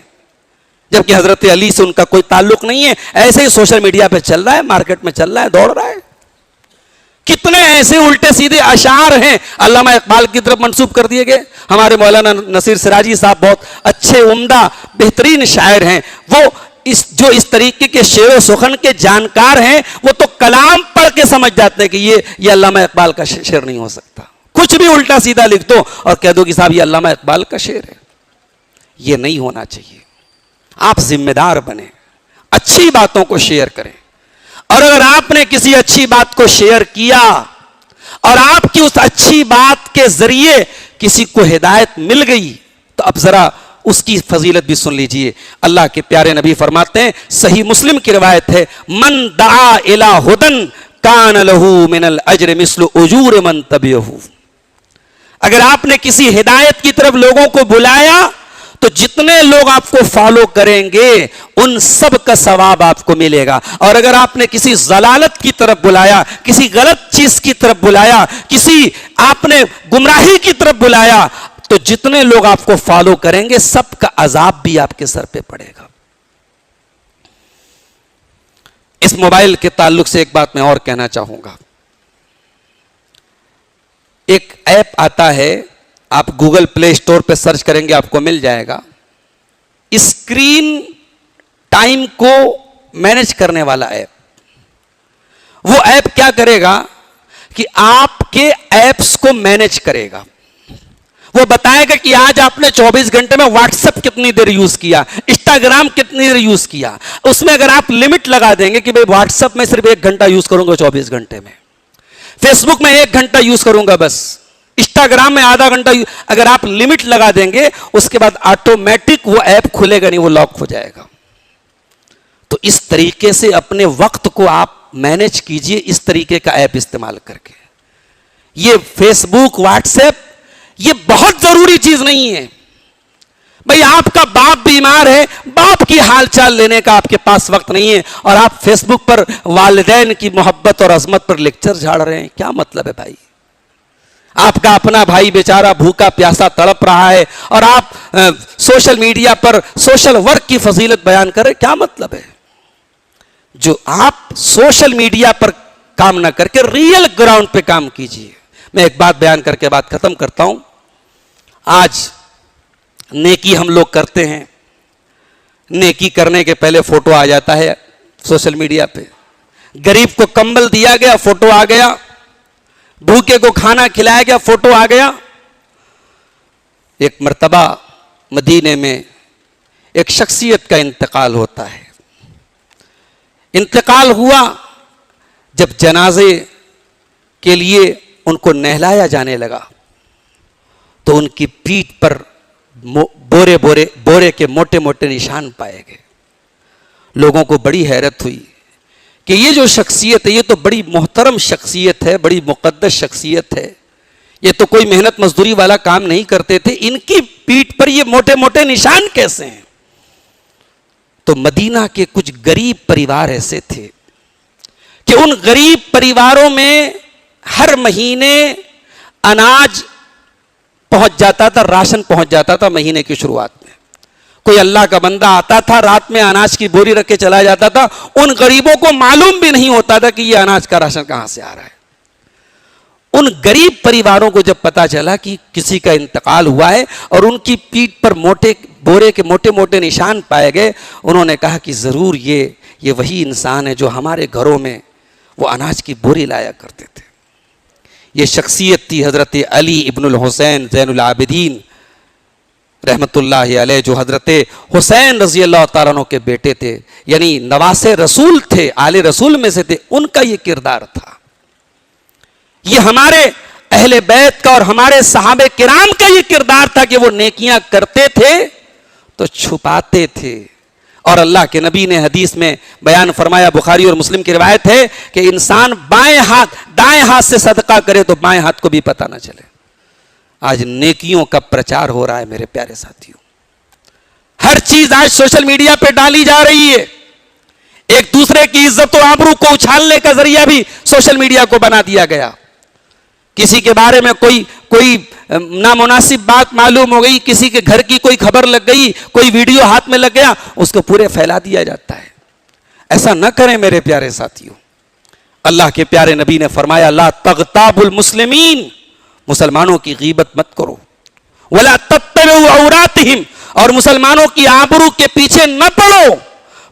जबकि हजरत अली से उनका कोई ताल्लुक नहीं है। ऐसे ही सोशल मीडिया पे चल रहा है, मार्केट में चल रहा है, दौड़ रहा है। कितने ऐसे उल्टे सीधे अशार हैं अल्लामा इकबाल की तरफ मंसूब कर दिए गए। हमारे मौलाना नसीर सिराजी साहब बहुत अच्छे, उम्दा, बेहतरीन शायर हैं। वो जो इस तरीके के शेर सुखन के जानकार हैं, वो तो कलाम पढ़ के समझ जाते हैं कि ये अल्लामा इकबाल का शेर नहीं हो सकता। कुछ भी उल्टा सीधा लिख दो और कह दो कि साहब ये अल्लामा इकबाल का शेर है। ये नहीं होना चाहिए। आप जिम्मेदार बने, अच्छी बातों को शेयर करें, और अगर आपने किसी अच्छी बात को शेयर किया और आपकी उस अच्छी बात के जरिए किसी को हिदायत मिल गई, तो अब जरा उसकी फजीलत भी सुन लीजिए। अल्लाह के प्यारे नबी फरमाते हैं, सही मुस्लिम की रिवायत है, मन दआ इला हुदन कान लहू मिनल अज्र मिस्लु उजूर मन तबियहू। अगर आपने किसी हिदायत की तरफ लोगों को बुलाया तो जितने लोग आपको फॉलो करेंगे उन सब का सवाब आपको मिलेगा। और अगर आपने किसी जलालत की तरफ बुलाया, किसी गलत चीज की तरफ बुलाया, किसी आपने गुमराही की तरफ बुलाया, तो जितने लोग आपको फॉलो करेंगे सबका अजाब भी आपके सर पे पड़ेगा। इस मोबाइल के ताल्लुक से एक बात मैं और कहना चाहूंगा। एक ऐप आता है, आप गूगल प्ले स्टोर पे सर्च करेंगे आपको मिल जाएगा, स्क्रीन टाइम को मैनेज करने वाला ऐप। वो ऐप क्या करेगा कि आपके ऐप्स को मैनेज करेगा। वो बताएगा कि आज आपने 24 घंटे में व्हाट्सएप कितनी देर यूज किया, इंस्टाग्राम कितनी देर यूज किया। उसमें अगर आप लिमिट लगा देंगे कि भाई व्हाट्सएप में सिर्फ 1 घंटा यूज करूंगा 24 घंटे में, फेसबुक में 1 घंटा यूज करूंगा बस, इंस्टाग्राम में आधा घंटा, अगर आप लिमिट लगा देंगे उसके बाद ऑटोमेटिक वो ऐप खुलेगा नहीं, वो लॉक हो जाएगा। तो इस तरीके से अपने वक्त को आप मैनेज कीजिए, इस तरीके का ऐप इस्तेमाल करके। ये फेसबुक, व्हाट्सएप ये बहुत जरूरी चीज नहीं है। भाई आपका बाप बीमार है, बाप की हालचाल लेने का आपके पास वक्त नहीं है, और आप फेसबुक पर वालिदैन की मोहब्बत और अजमत पर लेक्चर झाड़ रहे हैं, क्या मतलब है भाई? आपका अपना भाई बेचारा भूखा प्यासा तड़प रहा है और आप सोशल मीडिया पर सोशल वर्क की फजीलत बयान कर रहे, क्या मतलब है? जो आप सोशल मीडिया पर काम ना करके रियल ग्राउंड पे काम कीजिए। मैं एक बात बयान करके बात खत्म करता हूं। आज नेकी हम लोग करते हैं, नेकी करने के पहले फोटो आ जाता है सोशल मीडिया पे। गरीब को कंबल दिया गया, फोटो आ गया। भूखे को खाना खिलाया गया, फोटो आ गया। एक मर्तबा मदीने में एक शख्सियत का इंतकाल होता है। इंतकाल हुआ, जब जनाजे के लिए उनको नहलाया जाने लगा तो उनकी पीठ पर बोरे के मोटे मोटे निशान पाए गए। लोगों को बड़ी हैरत हुई कि ये जो शख्सियत है ये तो बड़ी मोहतरम शख्सियत है, बड़ी मुक़द्दस शख्सियत है, ये तो कोई मेहनत मजदूरी वाला काम नहीं करते थे, इनकी पीठ पर ये मोटे मोटे निशान कैसे हैं? तो मदीना के कुछ गरीब परिवार ऐसे थे कि उन गरीब परिवारों में हर महीने अनाज पहुंच जाता था, राशन पहुंच जाता था महीने की शुरुआत में। कोई अल्लाह का बंदा आता था, रात में अनाज की बोरी रख के चला जाता था। उन गरीबों को मालूम भी नहीं होता था कि ये अनाज का राशन कहां से आ रहा है। उन गरीब परिवारों को जब पता चला कि किसी का इंतकाल हुआ है और उनकी पीठ पर बोरे के मोटे मोटे निशान पाए गए, उन्होंने कहा कि जरूर ये वही इंसान है जो हमारे घरों में वो अनाज की बोरी लाया करते थे। ये शख्सियत थी हजरत अली इब्नुल हुसैन ज़ैनुल आबिदीन रहमतुल्लाहि अलैह, जो हजरत हुसैन रजी अल्लाह तआला अन्हु के बेटे थे, यानी नवासे रसूल थे, आले रसूल में से थे। उनका ये किरदार था। ये हमारे अहले बैत का और हमारे सहाबे किराम का ये किरदार था कि वो नेकियां करते थे तो छुपाते थे और अल्लाह के नबी ने हदीस में बयान फरमाया, बुखारी और मुस्लिम की रिवायत है कि इंसान दाएं हाथ से सदका करे तो बाएं हाथ को भी पता ना चले। आज नेकियों का प्रचार हो रहा है मेरे प्यारे साथियों। हर चीज आज सोशल मीडिया पे डाली जा रही है। एक दूसरे की इज्जत और आबरू को उछालने का जरिया भी सोशल मीडिया को बना दिया गया। किसी के बारे में कोई नामुनासिब बात मालूम हो गई, किसी के घर की कोई खबर लग गई, कोई वीडियो हाथ में लग गया, उसको पूरे फैला दिया जाता है। ऐसा न करें मेरे प्यारे साथियों। अल्लाह के प्यारे नबी ने फरमाया, ला तगताबुल मुस्लिमीन, मुसलमानों की गीबत मत करो, वला तत्तबउ औरातिहिम, और मुसलमानों की आबरू के पीछे न पड़ो।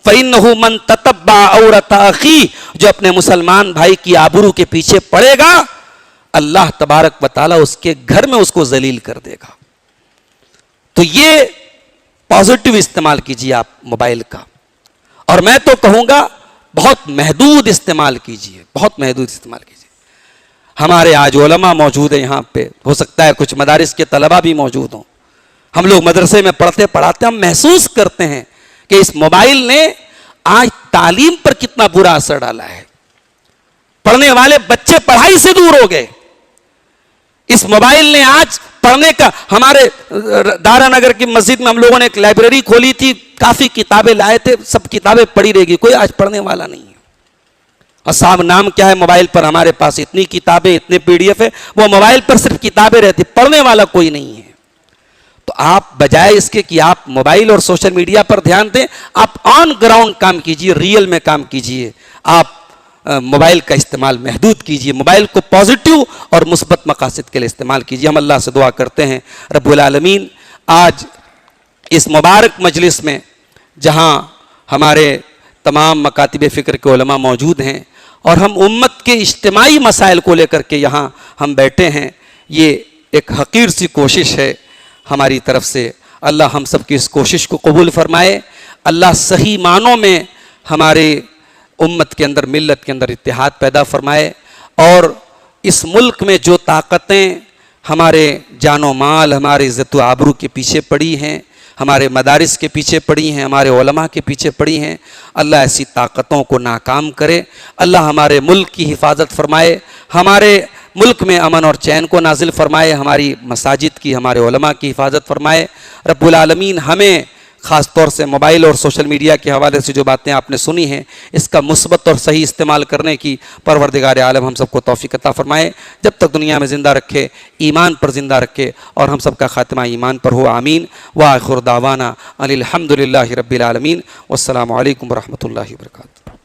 फइन्नहु मन ततब्बा औरत अखी, जो अपने मुसलमान भाई की आबरू के पीछे पड़ेगा, अल्लाह तबारक व तआला उसके घर में उसको जलील कर देगा। तो ये पॉजिटिव इस्तेमाल कीजिए आप मोबाइल का, और मैं तो कहूंगा बहुत महदूद इस्तेमाल कीजिए, बहुत महदूद इस्तेमाल कीजिए। हमारे आज उलमा मौजूद है यहाँ पे, हो सकता है कुछ मदारिस के तलबा भी मौजूद हों। हम लोग मदरसे में पढ़ते पढ़ाते हम महसूस करते हैं कि इस मोबाइल ने आज तालीम पर कितना बुरा असर डाला है। पढ़ने वाले बच्चे पढ़ाई से दूर हो गए। इस मोबाइल ने आज पढ़ने का, हमारे दारा नगर की मस्जिद में हम लोगों ने एक लाइब्रेरी खोली थी, काफी किताबें लाए थे, सब किताबें पढ़ी रहेगी, कोई आज पढ़ने वाला नहीं है। और साहब नाम क्या है मोबाइल पर, हमारे पास इतनी किताबें, इतने पीडीएफ है, वो मोबाइल पर सिर्फ किताबें रहती, पढ़ने वाला कोई नहीं है। तो आप बजाय इसके कि आप मोबाइल और सोशल मीडिया पर ध्यान दें, आप ऑन ग्राउंड काम कीजिए, रियल में काम कीजिए। आप मोबाइल का इस्तेमाल महदूद कीजिए, मोबाइल को पॉजिटिव और मुस्बत मकासद के लिए इस्तेमाल कीजिए। हम अल्लाह से दुआ करते हैं रब्बुल आलमीन, आज इस मुबारक मजलिस में जहाँ हमारे तमाम मकातिब फ़िक्र के उलमा मौजूद हैं और हम उम्मत के इज्तिमाई मसाइल को लेकर के यहाँ हम बैठे हैं, ये एक हकीर सी कोशिश है हमारी तरफ से। अल्लाह हम सब की इस कोशिश को कबूल फरमाए। अल्लाह सही मानों में हमारे उम्मत के अंदर, मिल्लत के अंदर इत्तेहाद पैदा फरमाए, और इस मुल्क में जो ताकतें हमारे जानो माल, हमारे इज़्ज़त व आबरू के पीछे पड़ी हैं, हमारे मदारिस के पीछे पड़ी हैं, हमारे उलमा के पीछे पड़ी हैं, अल्लाह ऐसी ताकतों को नाकाम करे। अल्लाह हमारे मुल्क की हिफाजत फरमाए, हमारे मुल्क में अमन और चैन को नाजिल फरमाए, हमारी मसाजिद की, हमारे उलमा की हिफाजत फरमाए। रब्बुल आलमीन हमें ख़ास तौर से मोबाइल और सोशल मीडिया के हवाले से जो बातें आपने सुनी हैं, इसका मुस्बत और सही इस्तेमाल करने की परवरदिगार आलम हम सबको तौफीक अता फरमाए। जब तक दुनिया में ज़िंदा रखे, ईमान पर ज़िंदा रखे, और हम सबका खात्मा ईमान पर हो, आमीन। व आखिर दावाना अनिल हम्दुलिल्लाहि रब्बिल आलमीन। वस्सलामु अलैकुम व रहमतुल्लाहि व बरकातुहू।